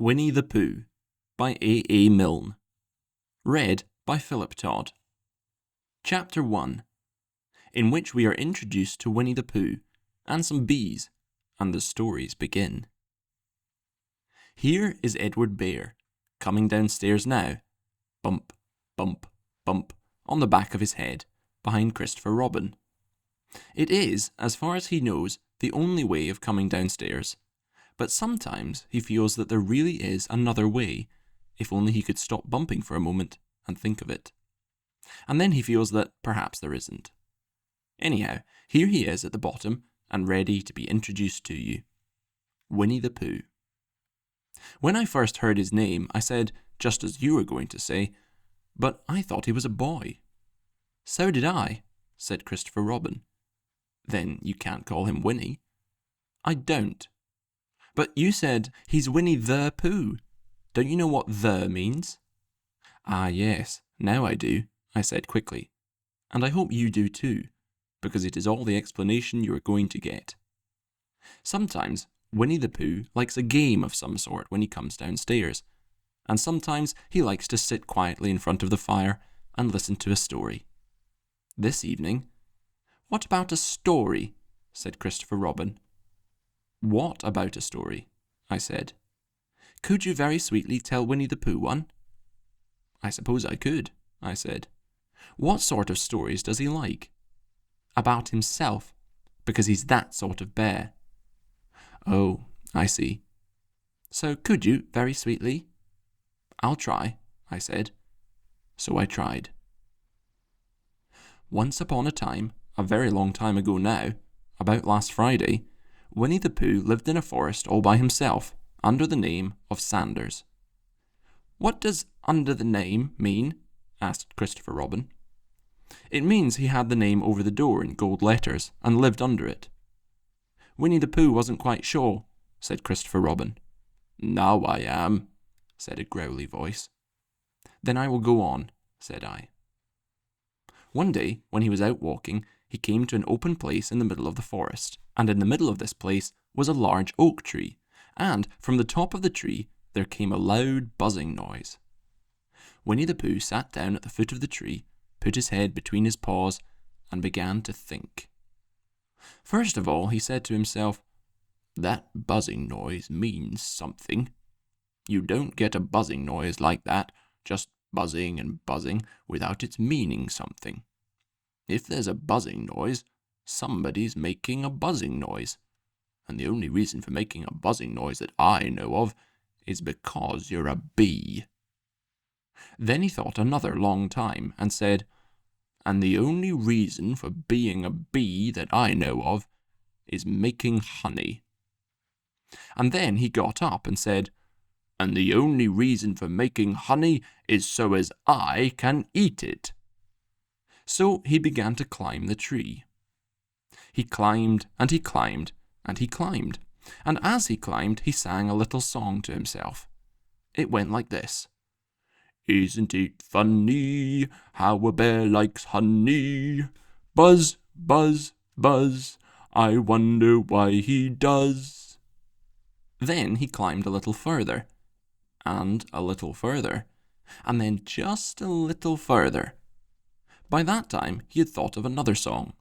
Winnie-the-Pooh by A. Milne. Read by Philip Todd. Chapter 1, in which we are introduced to Winnie-the-Pooh and some bees, and the stories begin. Here is Edward Bear, coming downstairs now, bump, bump, bump, on the back of his head, behind Christopher Robin. It is, as far as he knows, the only way of coming downstairs, but sometimes he feels that there really is another way, if only he could stop bumping for a moment and think of it. And then he feels that perhaps there isn't. Anyhow, here he is at the bottom and ready to be introduced to you. Winnie-the-Pooh. When I first heard his name, I said, just as you were going to say, but I thought he was a boy. So did I, said Christopher Robin. Then you can't call him Winnie. I don't. But you said he's Winnie-the-Pooh. Don't you know what "the" means? Ah, yes, now I do, I said quickly. And I hope you do too, because it is all the explanation you are going to get. Sometimes Winnie-the-Pooh likes a game of some sort when he comes downstairs, and sometimes he likes to sit quietly in front of the fire and listen to a story. This evening, "What about a story?" said Christopher Robin. "What about a story?" I said. "Could you very sweetly tell Winnie-the-Pooh one?" "I suppose I could," I said. "What sort of stories does he like?" "About himself, because he's that sort of bear." "Oh, I see. So could you, very sweetly?" "I'll try," I said. So I tried. Once upon a time, a very long time ago now, about last Friday, Winnie-the-Pooh lived in a forest all by himself, under the name of Sanders. "What does 'under the name' mean?" asked Christopher Robin. "It means he had the name over the door in gold letters, and lived under it." "Winnie-the-Pooh wasn't quite sure," said Christopher Robin. "Now I am," said a growly voice. "Then I will go on," said I. One day, when he was out walking, he came to an open place in the middle of the forest, and in the middle of this place was a large oak tree, and from the top of the tree there came a loud buzzing noise. Winnie-the-Pooh sat down at the foot of the tree, put his head between his paws, and began to think. First of all, he said to himself, "That buzzing noise means something. You don't get a buzzing noise like that, just buzzing and buzzing, without its meaning something. If there's a buzzing noise, somebody's making a buzzing noise. And the only reason for making a buzzing noise that I know of is because you're a bee." Then he thought another long time and said, "And the only reason for being a bee that I know of is making honey." And then he got up and said, "And the only reason for making honey is so as I can eat it." So he began to climb the tree. He climbed and he climbed and he climbed, and as he climbed he sang a little song to himself. It went like this: "Isn't it funny how a bear likes honey? Buzz, buzz, buzz, I wonder why he does." Then he climbed a little further, and a little further, and then just a little further. By that time he had thought of another song.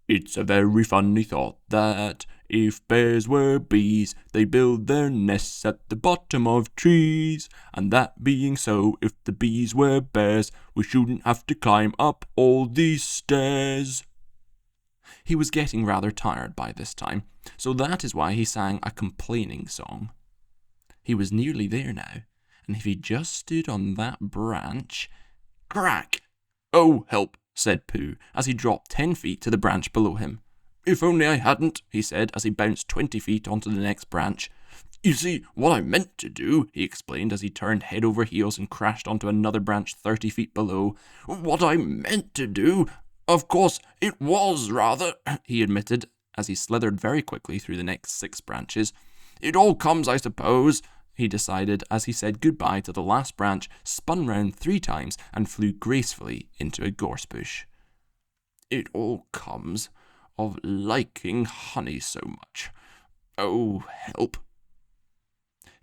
"It's a very funny thought that if bears were bees, they build their nests at the bottom of trees. And that being so, if the bees were bears, we shouldn't have to climb up all these stairs." He was getting rather tired by this time, so that is why he sang a complaining song. He was nearly there now, and if he just stood on that branch... Crack! "Oh, help," said Pooh, as he dropped 10 feet to the branch below him. "If only I hadn't," he said, as he bounced 20 feet onto the next branch. "You see, what I meant to do," he explained, as he turned head over heels and crashed onto another branch 30 feet below. "What I meant to do, of course, it was rather," he admitted, as he slithered very quickly through the next 6 branches. "It all comes, I suppose," he decided, as he said goodbye to the last branch, spun round 3 times, and flew gracefully into a gorse bush. "It all comes of liking honey so much. Oh, help."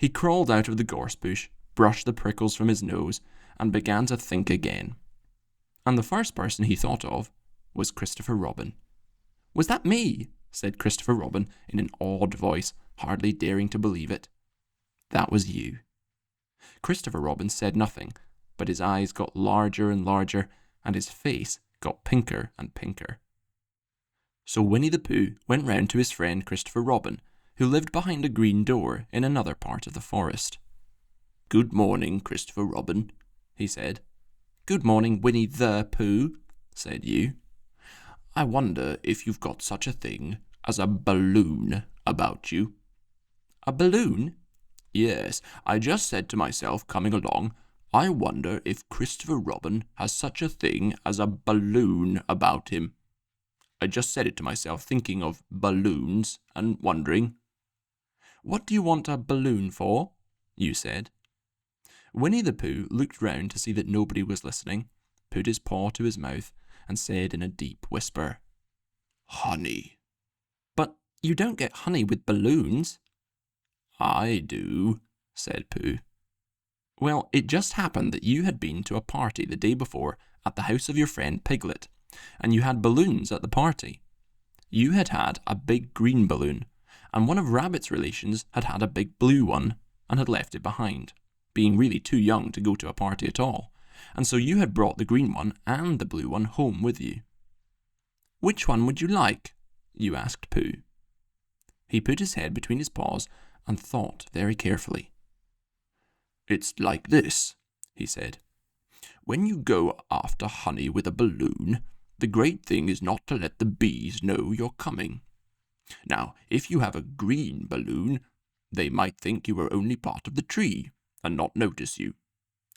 He crawled out of the gorse bush, brushed the prickles from his nose, and began to think again. And the first person he thought of was Christopher Robin. "Was that me?" said Christopher Robin in an awed voice, hardly daring to believe it. "That was you." Christopher Robin said nothing, but his eyes got larger and larger, and his face got pinker and pinker. So Winnie-the-Pooh went round to his friend Christopher Robin, who lived behind a green door in another part of the forest. "Good morning, Christopher Robin," he said. "Good morning, Winnie-the-Pooh," said you. "I wonder if you've got such a thing as a balloon about you." "A balloon?" "Yes, I just said to myself coming along, I wonder if Christopher Robin has such a thing as a balloon about him. I just said it to myself thinking of balloons and wondering." "What do you want a balloon for?" you said. Winnie-the-Pooh looked round to see that nobody was listening, put his paw to his mouth, and said in a deep whisper, "Honey." "But you don't get honey with balloons." "I do," said Pooh. Well, it just happened that you had been to a party the day before at the house of your friend Piglet, and you had balloons at the party. You had had a big green balloon, and one of Rabbit's relations had had a big blue one and had left it behind, being really too young to go to a party at all, and so you had brought the green one and the blue one home with you. "Which one would you like?" you asked Pooh. He put his head between his paws and thought very carefully. "It's like this," he said. "When you go after honey with a balloon, the great thing is not to let the bees know you're coming. Now, if you have a green balloon, they might think you were only part of the tree and not notice you.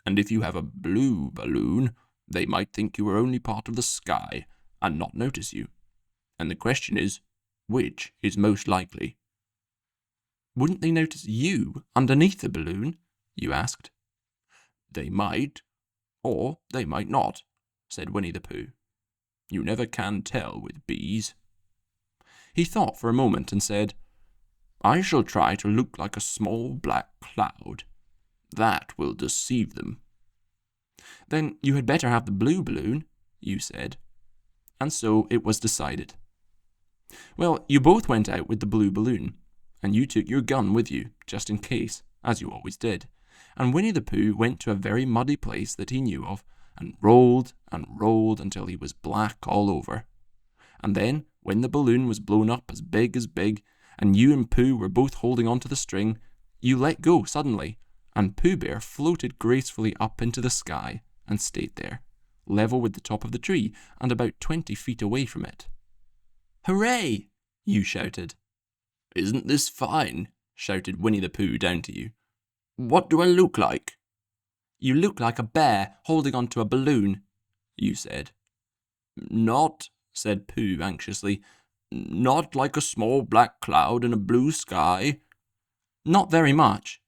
And if you have a blue balloon, they might think you were only part of the sky and not notice you. And the question is, which is most likely?" "Wouldn't they notice you underneath the balloon?" you asked. "They might, or they might not," said Winnie-the-Pooh. "You never can tell with bees." He thought for a moment and said, "I shall try to look like a small black cloud. That will deceive them." "Then you had better have the blue balloon," you said. And so it was decided. Well, you both went out with the blue balloon, and you took your gun with you, just in case, as you always did. And Winnie-the-Pooh went to a very muddy place that he knew of, and rolled until he was black all over. And then, when the balloon was blown up as big, and you and Pooh were both holding on to the string, you let go suddenly, and Pooh Bear floated gracefully up into the sky and stayed there, level with the top of the tree and about 20 feet away from it. "Hooray!" you shouted. "Isn't this fine?" shouted Winnie-the-Pooh down to you. "What do I look like?" "You look like a bear holding on to a balloon," you said. "Not," said Pooh anxiously, "not like a small black cloud in a blue sky?" "Not very much."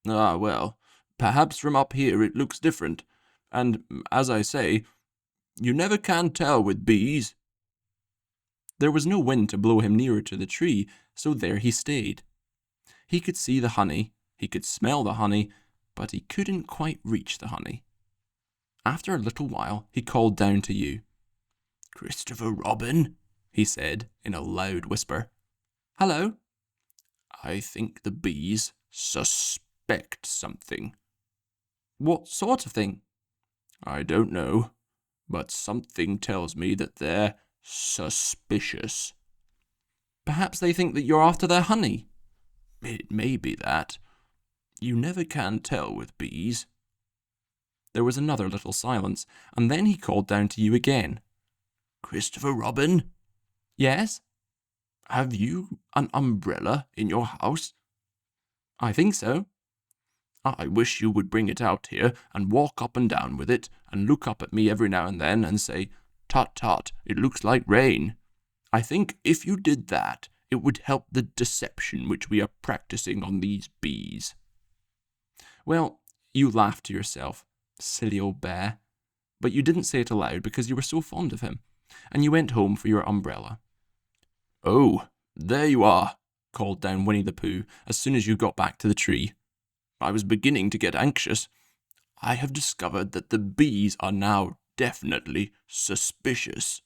"Ah, well, perhaps from up here it looks different, and, as I say, you never can tell with bees." There was no wind to blow him nearer to the tree, so there he stayed. He could see the honey, he could smell the honey, but he couldn't quite reach the honey. After a little while, he called down to you. "Christopher Robin," he said in a loud whisper. "Hello." "I think the bees suspect something." "What sort of thing?" "I don't know, but something tells me that they're suspicious." "Perhaps they think that you're after their honey." "It may be that. You never can tell with bees." There was another little silence, and then he called down to you again. "Christopher Robin?" "Yes?" "Have you an umbrella in your house?" "I think so." "I wish you would bring it out here and walk up and down with it and look up at me every now and then and say, 'Tut, tut, it looks like rain.' I think if you did that, it would help the deception which we are practicing on these bees." Well, you laughed to yourself, silly old bear, but you didn't say it aloud because you were so fond of him, and you went home for your umbrella. "Oh, there you are," called down Winnie-the-Pooh as soon as you got back to the tree. "I was beginning to get anxious. I have discovered that the bees are now definitely suspicious."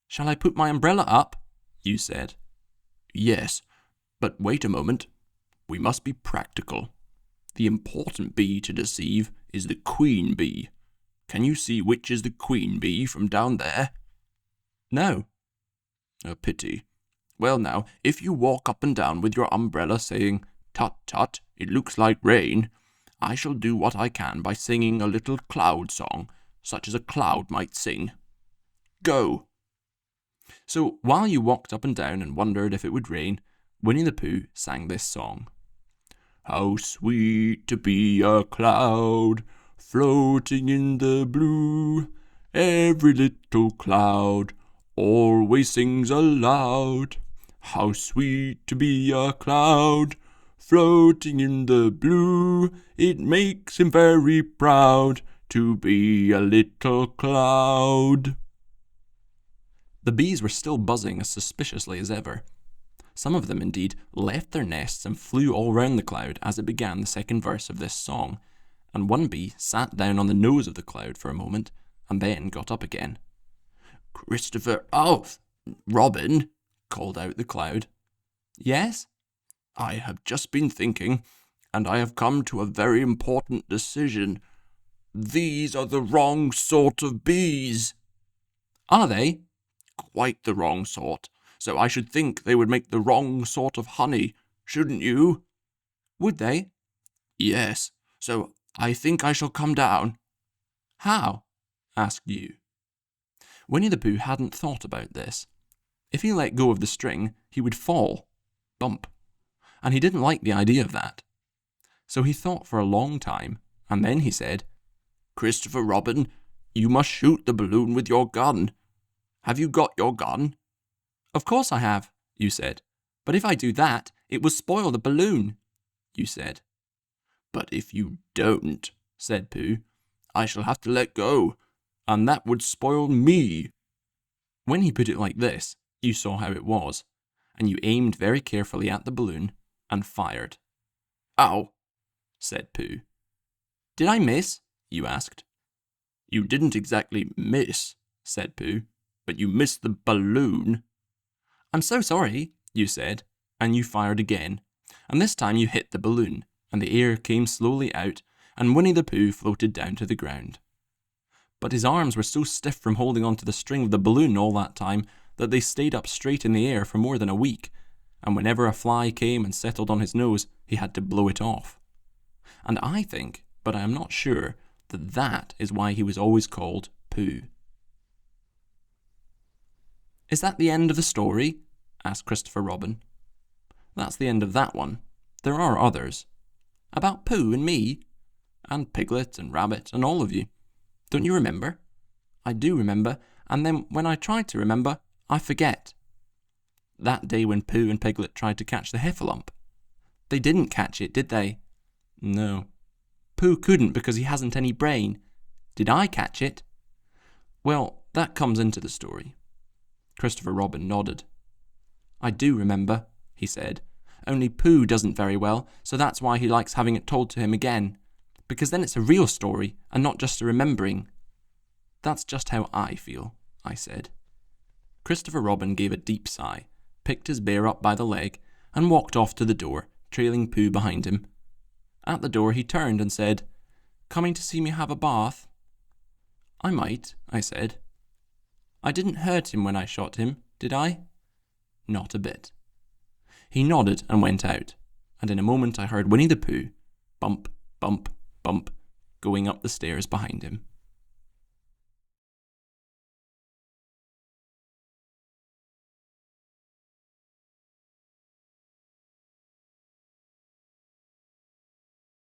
"Shall I put my umbrella up?" you said. "Yes, but wait a moment. We must be practical. The important bee to deceive is the queen bee. Can you see which is the queen bee from down there?" "No." "A pity. Well now, if you walk up and down with your umbrella saying, 'Tut, tut, it looks like rain,' I shall do what I can by singing a little cloud song, such as a cloud might sing. Go." So while you walked up and down and wondered if it would rain, Winnie-the-Pooh sang this song. "How sweet to be a cloud, floating in the blue. Every little cloud always sings aloud. How sweet to be a cloud, floating in the blue. It makes him very proud to be a little cloud." The bees were still buzzing as suspiciously as ever. Some of them, indeed, left their nests and flew all round the cloud as it began the second verse of this song, and one bee sat down on the nose of the cloud for a moment, and then got up again. "Robin," called out the cloud. "Yes?" "I have just been thinking, and I have come to a very important decision. These are the wrong sort of bees." "Are they?" "Quite the wrong sort. So I should think they would make the wrong sort of honey, shouldn't you?" "Would they?" "Yes. So I think I shall come down." "How?" asked you. Winnie-the-Pooh hadn't thought about this. If he let go of the string, he would fall. Bump. And he didn't like the idea of that. So he thought for a long time, and then he said, "Christopher Robin, you must shoot the balloon with your gun. Have you got your gun?" "Of course I have," you said. "But if I do that, it will spoil the balloon," you said. "But if you don't," said Pooh, "I shall have to let go, and that would spoil me." When he put it like this, you saw how it was, and you aimed very carefully at the balloon and fired. "Ow," said Pooh. "Did I miss?" you asked. "You didn't exactly miss," said Pooh, "but you missed the balloon." "I'm so sorry," you said, and you fired again, and this time you hit the balloon, and the air came slowly out, and Winnie-the-Pooh floated down to the ground. But his arms were so stiff from holding onto the string of the balloon all that time that they stayed up straight in the air for more than a week, and whenever a fly came and settled on his nose, he had to blow it off. And I think, but I am not sure, that is why he was always called Pooh. "Is that the end of the story?" asked Christopher Robin. "That's the end of that one. There are others. About Pooh and me, and Piglet and Rabbit and all of you. Don't you remember?" "I do remember, and then when I try to remember, I forget." "That day when Pooh and Piglet tried to catch the heffalump. They didn't catch it, did they?" "No." "Pooh couldn't because he hasn't any brain. Did I catch it?" "Well, that comes into the story." Christopher Robin nodded. "I do remember," he said. "Only Pooh doesn't very well, so that's why he likes having it told to him again. Because then it's a real story, and not just a remembering." "That's just how I feel," I said. Christopher Robin gave a deep sigh, picked his bear up by the leg, and walked off to the door, trailing Pooh behind him. At the door he turned and said, "Coming to see me have a bath?" "I might," I said. "I didn't hurt him when I shot him, did I?" "Not a bit." He nodded and went out, and in a moment I heard Winnie-the-Pooh, bump, bump, bump, going up the stairs behind him.